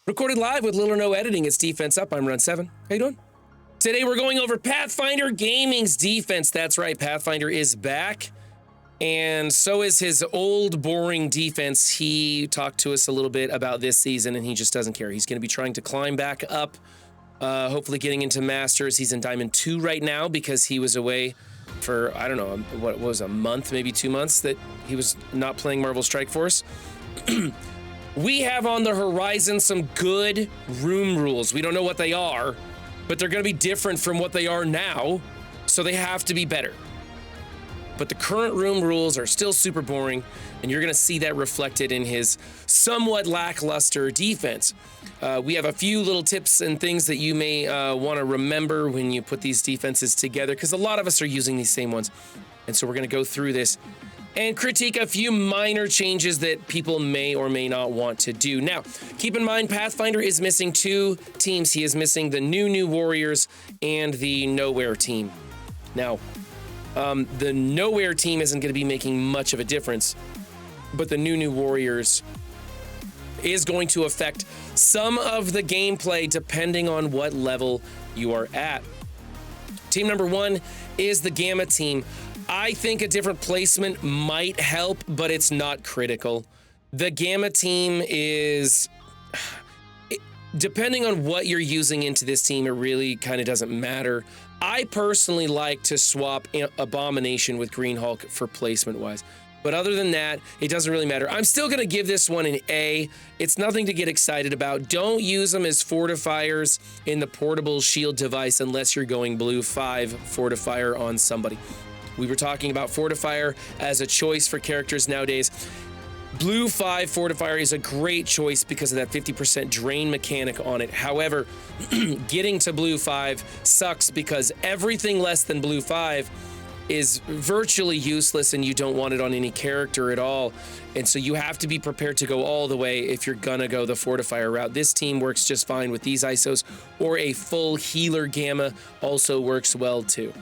Recorded live with little or no editing, it's Defense Up. I'm Run7. How you doing? Today we're going over Pathfinder Gaming's defense. That's right, Pathfinder is back. And so is his old, boring defense. He talked to us a little bit about this season, and he just doesn't care. He's going to be trying to climb back up, hopefully getting into Masters. He's in Diamond 2 right now because he was away for, I don't know, what was a month, maybe 2 months that he was not playing Marvel Strike Force. We have on the horizon some good room rules. We don't know what they are, but they're going to be different from what they are now, so they have to be better. But the current room rules are still super boring, and you're going to see that reflected in his somewhat lackluster defense. We have a few little tips and things that you may want to remember when you put these defenses together, because a lot of us are using these same ones. And so we're going to go through this and critique a few minor changes that people may or may not want to do. Now, keep in mind, Pathfinder is missing 2 teams. He is missing the New Warriors and the Nowhere team. Now, the Nowhere team isn't going to be making much of a difference, but the New Warriors is going to affect some of the gameplay depending on what level you are at. Team number 1 is the Gamma team. I think a different placement might help, but it's not critical. The Gamma team is, depending on what you're using into this team, it really kind of doesn't matter. I personally like to swap Abomination with Green Hulk for placement-wise. But other than that, it doesn't really matter. I'm still going to give this one an A. It's nothing to get excited about. Don't use them as fortifiers in the portable shield device unless you're going blue 5 fortifier on somebody. We were talking about fortifier as a choice for characters nowadays. Blue 5 fortifier is a great choice because of that 50% drain mechanic on it. However, getting to blue 5 sucks because everything less than blue 5 is virtually useless and you don't want it on any character at all. And so you have to be prepared to go all the way if you're gonna go the fortifier route. This team works just fine with these ISOs, or a full healer Gamma also works well too.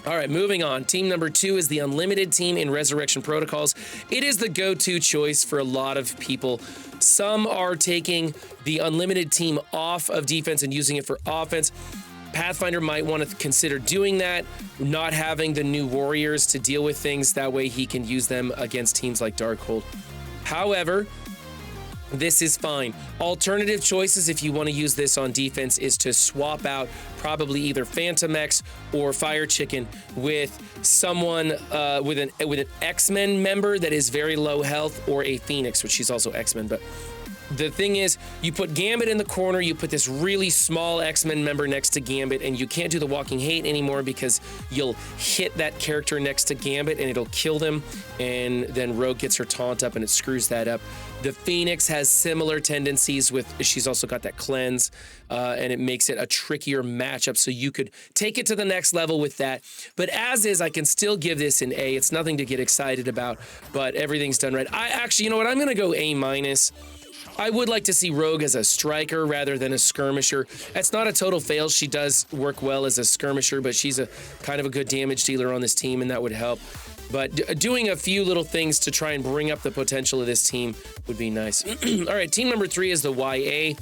All right, moving on. Team number 2 is the Unlimited team in Resurrection Protocols. It is the go-to choice for a lot of people. Some are taking the Unlimited team off of defense and using it for offense. Pathfinder might want to consider doing that, not having the New Warriors to deal with things. That way he can use them against teams like Darkhold. However, this is fine. Alternative choices, if you want to use this on defense, is to swap out probably either Phantom X or Fire Chicken with someone with an X-Men member that is very low health, or a Phoenix, which she's also X-Men. But the thing is, you put Gambit in the corner, you put this really small X-Men member next to Gambit, and you can't do the Walking Hate anymore because you'll hit that character next to Gambit and it'll kill them, and then Rogue gets her taunt up and it screws that up. The Phoenix has similar tendencies with, she's also got that cleanse, and it makes it a trickier matchup, so you could take it to the next level with that. But as is, I can still give this an A. It's nothing to get excited about, but everything's done right. I actually, you know what, I'm gonna go A-. I would like to see Rogue as a striker rather than a skirmisher. That's not a total fail. She does work well as a skirmisher, but she's a kind of a good damage dealer on this team, and that would help. But doing a few little things to try and bring up the potential of this team would be nice. All right, team number 3 is the YA.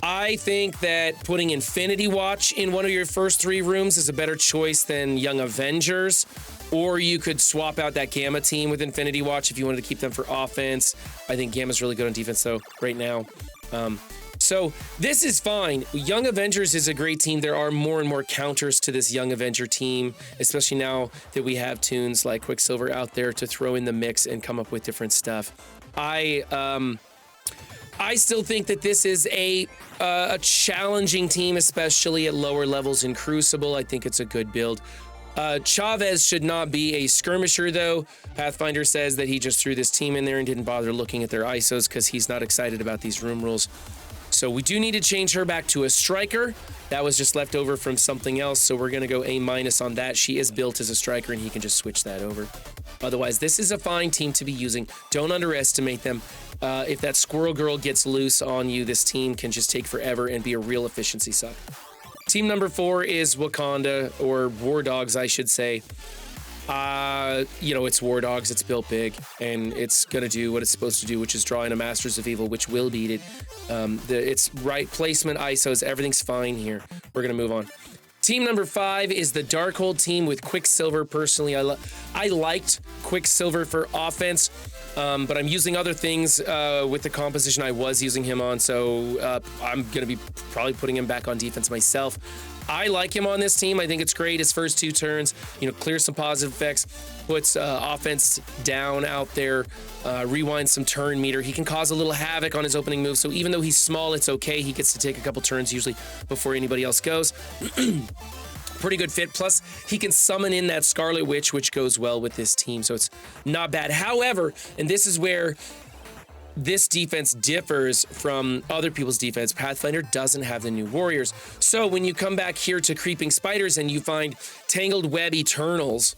I think that putting Infinity Watch in one of your first 3 rooms is a better choice than Young Avengers. Or you could swap out that Gamma team with Infinity Watch if you wanted to keep them for offense. I think Gamma's really good on defense, though, right now. So this is fine. Young Avengers is a great team. There are more and more counters to this Young Avenger team, especially now that we have tunes like Quicksilver out there to throw in the mix and come up with different stuff. I still think that this is a challenging team, especially at lower levels in Crucible. I think it's a good build. Chavez should not be a skirmisher, though. Pathfinder says that he just threw this team in there and didn't bother looking at their ISOs because he's not excited about these room rules. So we do need to change her back to a striker. That was just left over from something else, so we're going to go A- on that. She is built as a striker, and he can just switch that over. Otherwise, this is a fine team to be using. Don't underestimate them. If that Squirrel Girl gets loose on you, this team can just take forever and be a real efficiency suck. Team number 4 is Wakanda, or War Dogs, I should say. You know, it's War Dogs, it's built big, and it's gonna do what it's supposed to do, which is draw in a Masters of Evil, which will beat it. It's right placement, ISOs, everything's fine here. We're gonna move on. Team number 5 is the Darkhold team with Quicksilver. Personally, I liked Quicksilver for offense, but I'm using other things with the composition I was using him on, so I'm going to be probably putting him back on defense myself. I like him on this team. I think it's great. His first 2 turns, you know, clears some positive effects, puts offense down out there, rewinds some turn meter. He can cause a little havoc on his opening move, so even though he's small, it's okay. He gets to take a couple turns usually before anybody else goes. Pretty good fit. Plus, he can summon in that Scarlet Witch, which goes well with this team, so it's not bad. However, and this is where this defense differs from other people's defense, Pathfinder doesn't have the new warriors. So when you come back here to Creeping Spiders and you find Tangled Web Eternals,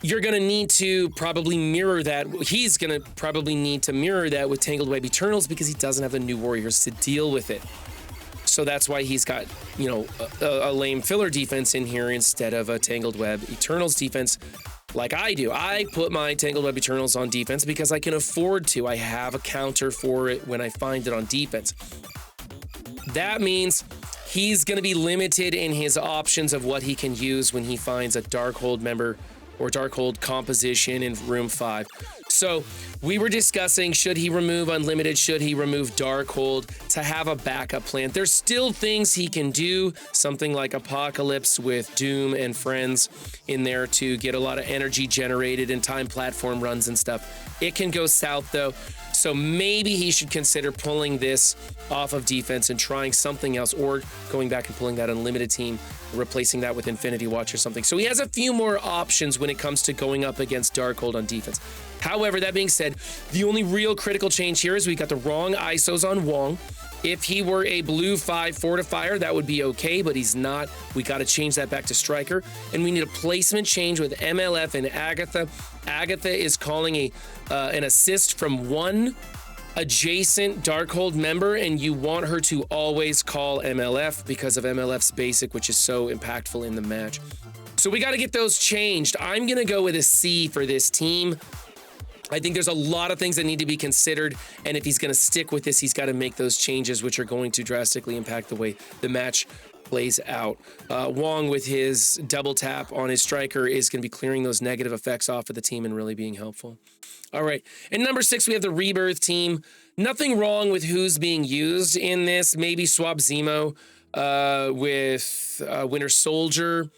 you're going to need to probably mirror that. He's going to probably need to mirror that with Tangled Web Eternals because he doesn't have the new warriors to deal with it. So that's why he's got, you know, a lame filler defense in here instead of a Tangled Web Eternals defense like I do. I put my Tangled Web Eternals on defense because I can afford to. I have a counter for it when I find it on defense. That means he's going to be limited in his options of what he can use when he finds a Darkhold member or Darkhold composition in room 5. So we were discussing, should he remove Unlimited? Should he remove Darkhold to have a backup plan? There's still things he can do, something like Apocalypse with Doom and Friends in there to get a lot of energy generated in time platform runs and stuff. It can go south though. So maybe he should consider pulling this off of defense and trying something else, or going back and pulling that Unlimited team, replacing that with Infinity Watch or something. So he has a few more options when it comes to going up against Darkhold on defense. However, that being said, the only real critical change here is we got the wrong ISOs on Wong. If he were a blue 5 fortifier, that would be okay, but he's not. We got to change that back to striker, and we need a placement change with MLF and Agatha. Agatha is calling an assist from one adjacent Darkhold member, and you want her to always call MLF because of MLF's basic, which is so impactful in the match. So we got to get those changed. I'm going to go with a C for this team. I think there's a lot of things that need to be considered, and if he's going to stick with this, he's got to make those changes, which are going to drastically impact the way the match plays out. Wong, with his double tap on his striker, is going to be clearing those negative effects off of the team and really being helpful. All right, and number 6, we have the Rebirth team. Nothing wrong with who's being used in this. Maybe swap Zemo with Winter Soldier.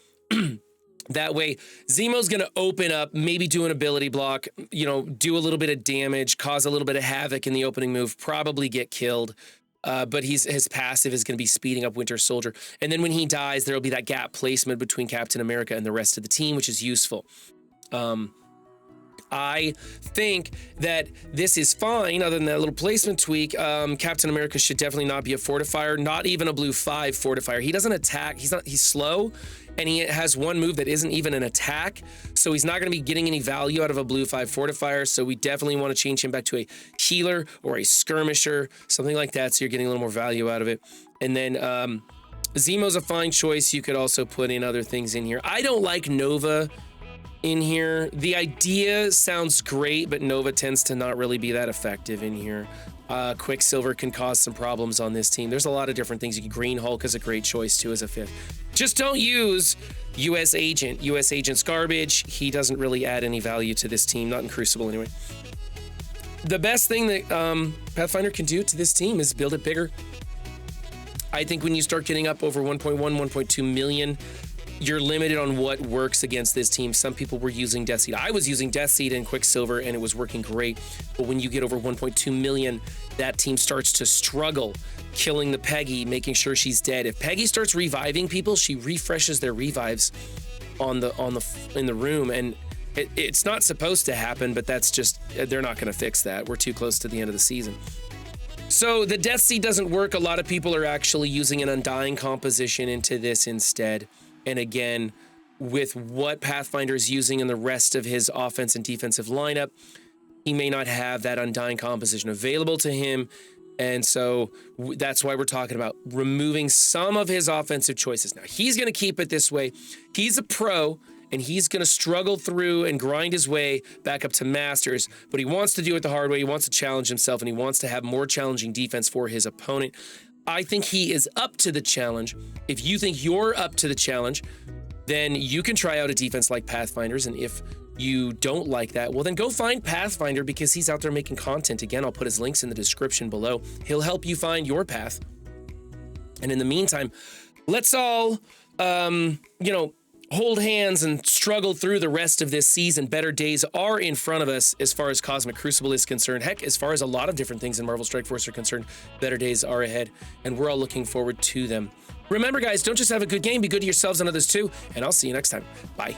That way, Zemo's going to open up, maybe do an ability block, you know, do a little bit of damage, cause a little bit of havoc in the opening move, probably get killed. But his passive is going to be speeding up Winter Soldier. And then when he dies, there'll be that gap placement between Captain America and the rest of the team, which is useful. I think that this is fine, other than that little placement tweak. Captain America should definitely not be a fortifier, not even a blue 5 fortifier. He doesn't attack. He's slow, and he has one move that isn't even an attack, so he's not going to be getting any value out of a blue 5 fortifier, so we definitely want to change him back to a healer or a skirmisher, something like that, so you're getting a little more value out of it. And then Zemo's a fine choice. You could also put in other things in here. I don't like Nova in here. The idea sounds great, but Nova tends to not really be that effective in here. Quicksilver can cause some problems on this team. There's a lot of different things. Green Hulk is a great choice too as a 5th. Just don't use US Agent. US Agent's garbage. He doesn't really add any value to this team, not in Crucible anyway. The best thing that Pathfinder can do to this team is build it bigger. I think when you start getting up over 1.1, 1.2 million, you're limited on what works against this team. Some people were using Death Seed. I was using Death Seed and Quicksilver, and it was working great. But when you get over 1.2 million, that team starts to struggle, killing the Peggy, making sure she's dead. If Peggy starts reviving people, she refreshes their revives in the room, and it's not supposed to happen, but that's just, they're not going to fix that. We're too close to the end of the season. So the Death Seed doesn't work. A lot of people are actually using an Undying composition into this instead. And again, with what Pathfinder is using in the rest of his offense and defensive lineup, he may not have that Undying composition available to him. And so that's why we're talking about removing some of his offensive choices. Now, he's going to keep it this way. He's a pro, and he's going to struggle through and grind his way back up to Masters, but he wants to do it the hard way. He wants to challenge himself, and he wants to have more challenging defense for his opponent. I think he is up to the challenge. If you think you're up to the challenge, then you can try out a defense like Pathfinder's, and if you don't like that, well, then go find Pathfinder, because he's out there making content. Again, I'll put his links in the description below. He'll help you find your path. And in the meantime, let's all, hold hands and struggle through the rest of this season. Better days are in front of us as far as Cosmic Crucible is concerned. Heck, as far as a lot of different things in Marvel Strike Force are concerned, better days are ahead, and we're all looking forward to them. Remember, guys, don't just have a good game, be good to yourselves and others too, and I'll see you next time. Bye.